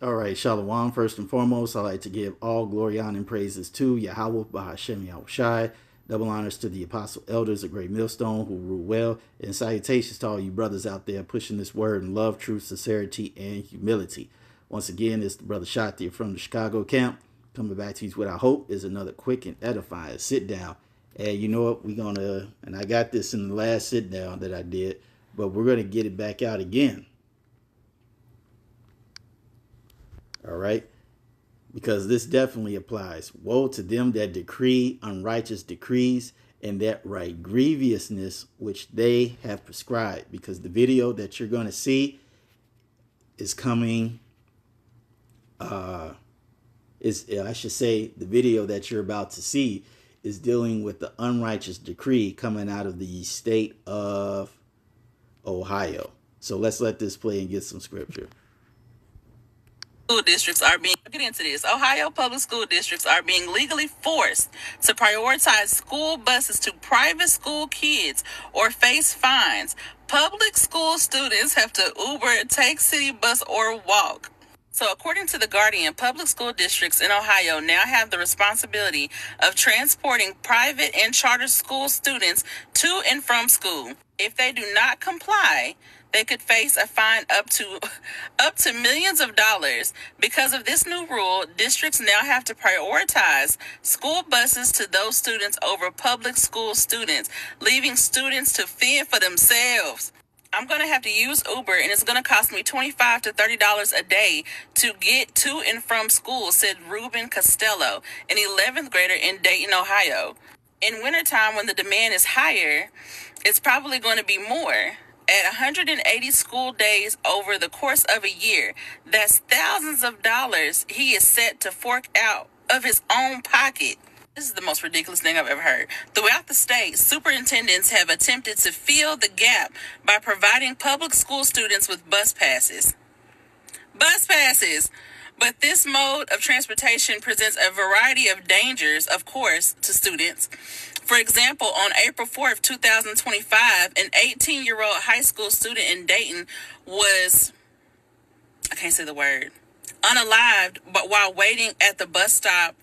All right, Shalom. First and foremost, I'd like to give all glory, honor, and praises to Yahweh, Bahashem, Yahushai. Double honors to the apostle elders, a great millstone who rule well. And salutations to all you brothers out there pushing this word in love, truth, sincerity, and humility. Once again, it's the brother Shati from the Chicago camp. Coming back to you with what I hope is another quick and edifying sit down. And you know what? We're going to, and I got this in the last sit down that I did, but we're going to get it back out again. All right. Because this definitely applies. Woe to them that decree unrighteous decrees and that right grievousness which they have prescribed. Because the video that you're going to see is coming, I should say, the video that you're about to see is dealing with the unrighteous decree coming out of the state of Ohio. So let's let this play and get some scripture. School districts are being, get into this. Ohio public school districts are being legally forced to prioritize school buses to private school kids or face fines. Public school students have to Uber, take city bus, or walk. So, according to The Guardian, public school districts in Ohio now have the responsibility of transporting private and charter school students to and from school. If they do not comply, they could face a fine up to millions of dollars. Because of this new rule, districts now have to prioritize school buses to those students over public school students, leaving students to fend for themselves. I'm going to have to use Uber, and it's going to cost me $25 to $30 a day to get to and from school, said Ruben Costello, an 11th grader in Dayton, Ohio. In wintertime, when the demand is higher, it's probably going to be more. At 180 school days over the course of a year, that's thousands of dollars he is set to fork out of his own pocket. This is the most ridiculous thing I've ever heard. Throughout the state, superintendents have attempted to fill the gap by providing public school students with bus passes. Bus passes! But this mode of transportation presents a variety of dangers, of course, to students. For example, on April 4th, 2025, an 18-year-old high school student in Dayton was, I can't say the word, unalived, but while waiting at the bus stop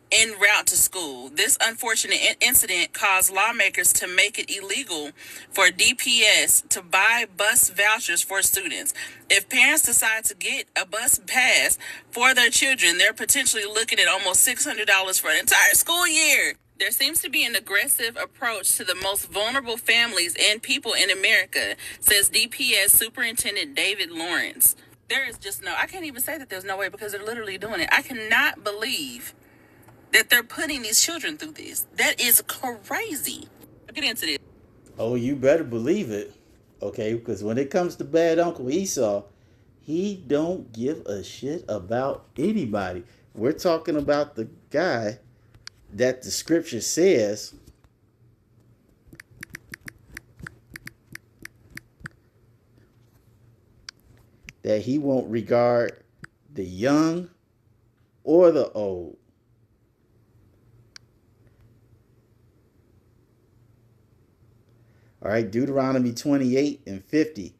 en route to school. This unfortunate incident caused lawmakers to make it illegal for DPS to buy bus vouchers for students. If parents decide to get a bus pass for their children, they're potentially looking at almost $600 for an entire school year. There seems to be an aggressive approach to the most vulnerable families and people in America, says DPS Superintendent David Lawrence. There is just I can't even say that there's no way because they're literally doing it. I cannot believe that they're putting these children through this. That is crazy. I'll get into this. Oh, you better believe it. Okay, because when it comes to bad Uncle Esau, he don't give a shit about anybody. We're talking about the guy that the scripture says that he won't regard the young or the old. All right, Deuteronomy 28 and 50.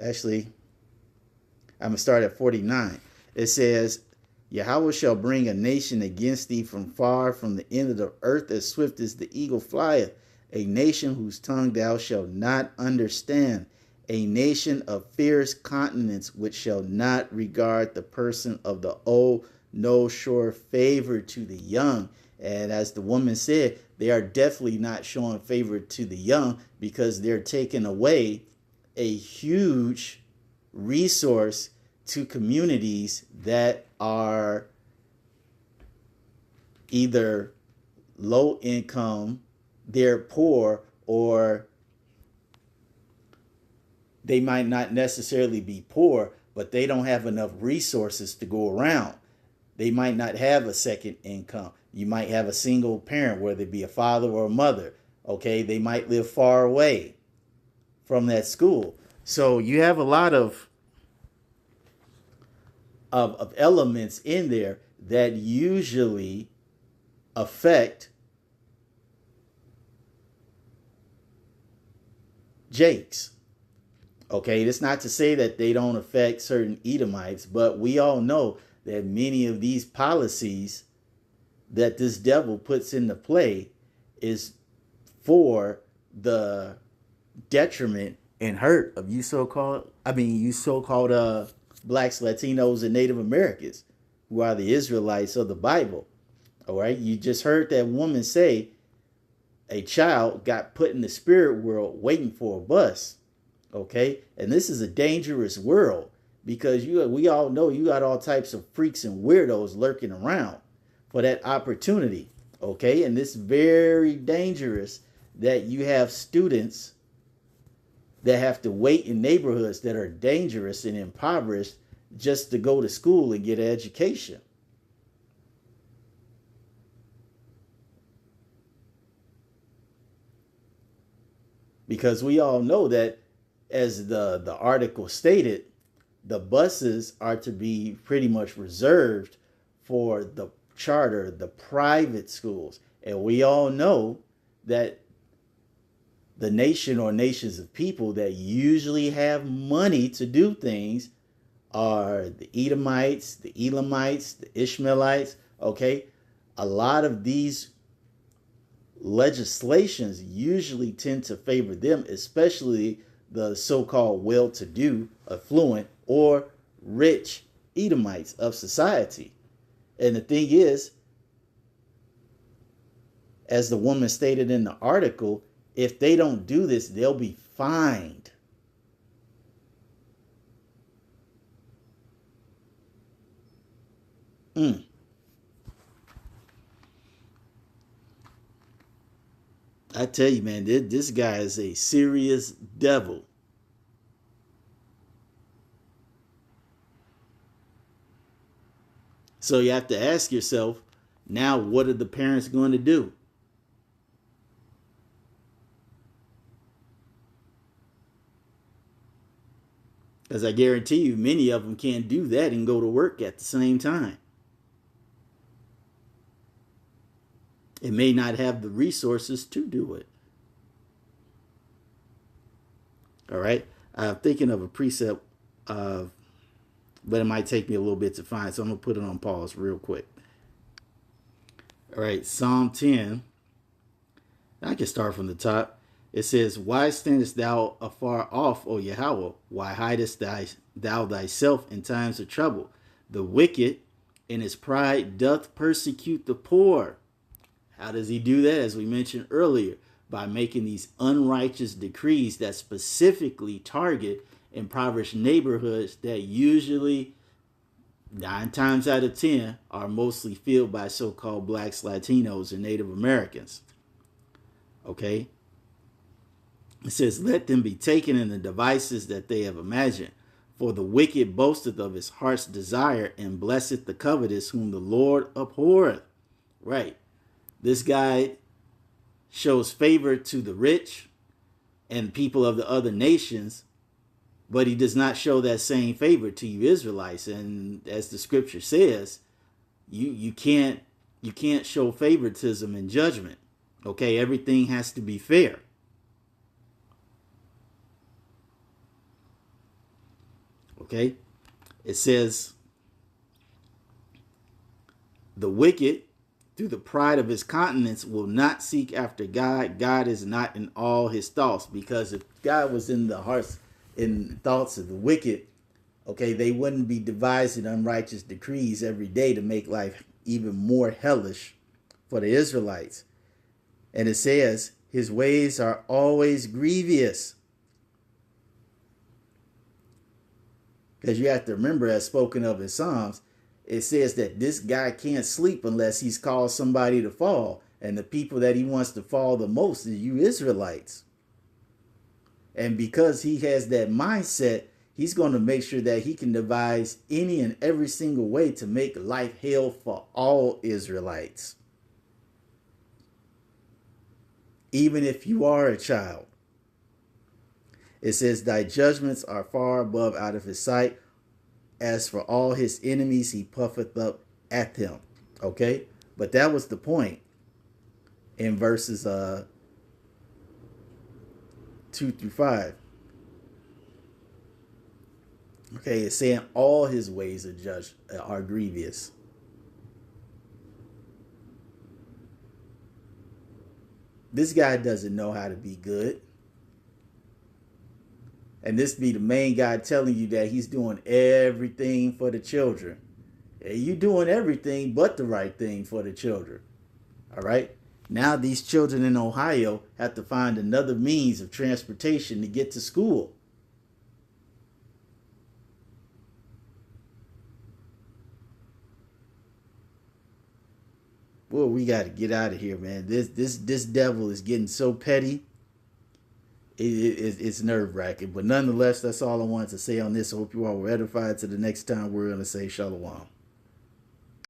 Actually, I'm going to start at 49. It says, Yahweh shall bring a nation against thee from far, from the end of the earth, as swift as the eagle flieth, a nation whose tongue thou shalt not understand, a nation of fierce countenance, which shall not regard the person of the old, no sure favor to the young. And as the woman said, they are definitely not showing favor to the young because they're taking away a huge resource to communities that are either low income, they're poor, or they might not necessarily be poor, but they don't have enough resources to go around. They might not have a second income. You might have a single parent, whether it be a father or a mother. Okay, they might live far away from that school. So you have a lot of elements in there that usually affect Jakes. Okay, it's not to say that they don't affect certain Edomites, but we all know that many of these policies that this devil puts into play is for the detriment and hurt of you so-called blacks, Latinos, and Native Americans, who are the Israelites of the Bible. All right, you just heard that woman say a child got put in the spirit world waiting for a bus. Okay, and this is a dangerous world because we all know you got all types of freaks and weirdos lurking around for that opportunity. Okay, and it's very dangerous that you have students that have to wait in neighborhoods that are dangerous and impoverished just to go to school and get an education. Because we all know that, as the article stated, the buses are to be pretty much reserved for the charter, the private schools. And we all know that the nation or nations of people that usually have money to do things are the Edomites, the Elamites, the Ishmaelites. Okay, a lot of these legislations usually tend to favor them, especially the so-called well-to-do, affluent, or rich Edomites of society. And the thing is, as the woman stated in the article, if they don't do this, they'll be fined. I tell you, man, this guy is a serious devil. So you have to ask yourself, now what are the parents going to do? Because I guarantee you, many of them can't do that and go to work at the same time. It may not have the resources to do it. All right. I'm thinking of a precept, but it might take me a little bit to find. So I'm going to put it on pause real quick. All right. Psalm 10. I can start from the top. It says, why standest thou afar off, O Yahweh? Why hidest thou thyself in times of trouble? The wicked in his pride doth persecute the poor. How does he do that? As we mentioned earlier, by making these unrighteous decrees that specifically target impoverished neighborhoods that usually 9 times out of 10 are mostly filled by so-called blacks, Latinos, and Native Americans. Okay? It says, let them be taken in the devices that they have imagined. For the wicked boasteth of his heart's desire, and blesseth the covetous whom the Lord abhorreth. Right. This guy shows favor to the rich and people of the other nations, but he does not show that same favor to you Israelites. And as the scripture says, you can't show favoritism in judgment. Okay, everything has to be fair. Okay, it says, the wicked, through the pride of his countenance, will not seek after God. God is not in all his thoughts. Because if God was in the hearts and thoughts of the wicked, okay, they wouldn't be devising unrighteous decrees every day to make life even more hellish for the Israelites. And it says, his ways are always grievous. Because you have to remember, as spoken of in Psalms, it says that this guy can't sleep unless he's called somebody to fall. And the people that he wants to fall the most is you Israelites. And because he has that mindset, he's going to make sure that he can devise any and every single way to make life hell for all Israelites. Even if you are a child. It says, thy judgments are far above out of his sight. As for all his enemies, he puffeth up at them. Okay? But that was the point in verses 2 through 5. Okay, it's saying all his ways are grievous. This guy doesn't know how to be good. And this be the main guy telling you that he's doing everything for the children. And you doing everything but the right thing for the children. All right? Now these children in Ohio have to find another means of transportation to get to school. Well, we got to get out of here, man. This devil is getting so petty. It's nerve wracking. But nonetheless, that's all I wanted to say on this. I hope you all were edified. To the next time, we're going to say shalom.